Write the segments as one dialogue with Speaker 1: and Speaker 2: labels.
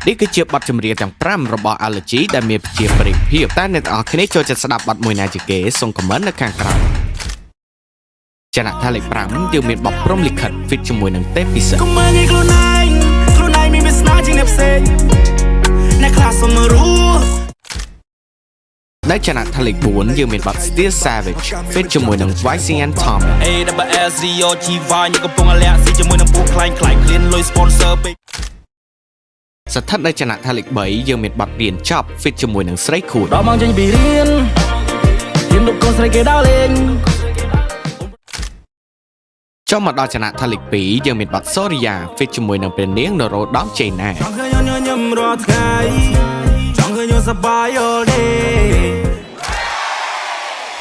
Speaker 1: នេះគឺជាបទចម្រៀងទាំង5របស់ Allergy ដែលមានជាប្រិយភាពតែអ្នកទាំងអស់គ្នាចូលចិត្តស្ដាប់បទមួយណាជាគេសូមខមមិននៅខាងក្រោមចំណាក់ថាលេខ5យើងមានបទព្រំលិខិត fit ជាមួយនឹងទេពពិសេស
Speaker 2: ខ្លួនឯងមានវាសនាជាងអ្នកផ្សេងអ្នកខ្លះសុំរស់
Speaker 1: នៅចំណាក់ថាលេខ4យើងមានបទ Still Savage fit ជាមួយនឹង Wycing and Tommy
Speaker 2: AWSCOGY ញកំពុងលាក់ស៊ីជាមួយនឹងពួកខ្លាញ់ឃ្លានលុយ sponsor ពេក
Speaker 1: ស្ថិតនៅចំណាក់ថាលេខ3យើងមានបទរៀនចប់ fit ជាមួយនឹងស្រីខួច
Speaker 2: ដល់មកចេញពីរៀនលោកកូនស្រីគេដើរលេង
Speaker 1: ចុះមកដល់ចំណាក់ថាលេខ2យើងមានបទ Soria fit ជាមួយនឹងព្រះនាងនរោត្តមជ័យណា
Speaker 2: ចង់ឃើញញញឹមរាល់ថ្ងៃចង់ឃើញសប្បាយ all day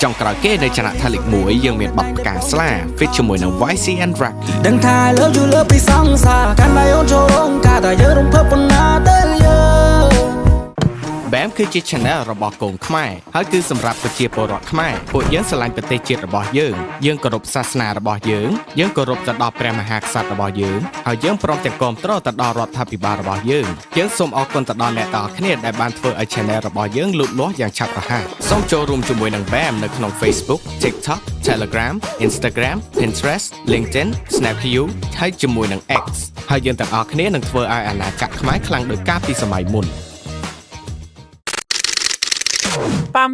Speaker 1: ចុងក្រោយគេនៅចំណាក់ថាលេខ1យើងមានបទផ្កាស្លា fit ជាមួយនឹង YC and Rocky
Speaker 2: ដឹងថាលើយូរលើពីសង្សារកាន់តែអូនចូលរងការតែយើងរំភើបប៉ុណ្ណាទៅយើង
Speaker 1: BAM គឺជា channel របស់កូនខ្មែរហើយគឺសម្រាប់ប្រជាពលរដ្ឋខ្មែរពួកយើងស្រឡាញ់ប្រទេសជាតិរបស់យើងគោរពសាសនារបស់យើងគោរពទៅដល់ព្រះមហាក្សត្ររបស់យើងហើយយើងព្រមទាំងគាំទ្រទៅដល់រដ្ឋាភិបាលរបស់យើងសូមអរគុណទៅដល់អ្នកទាំងអស់គ្នាដែលបានធ្វើឲ្យ channel របស់យើងលូតលាស់យ៉ាងឆាប់រហ័សសូមចូលរួមជាមួយនឹង BAM នៅក្នុង Facebook TikTok Telegram Instagram Pinterest LinkedIn Snapchat ហើយជាមួយនឹង X ហើយយើងទាំងអស់គ្នានឹងធ្វើឲ្យអាណាចក្រខ្មែរខ្លាំងដូចកាលពីសម័យមុន
Speaker 2: Pam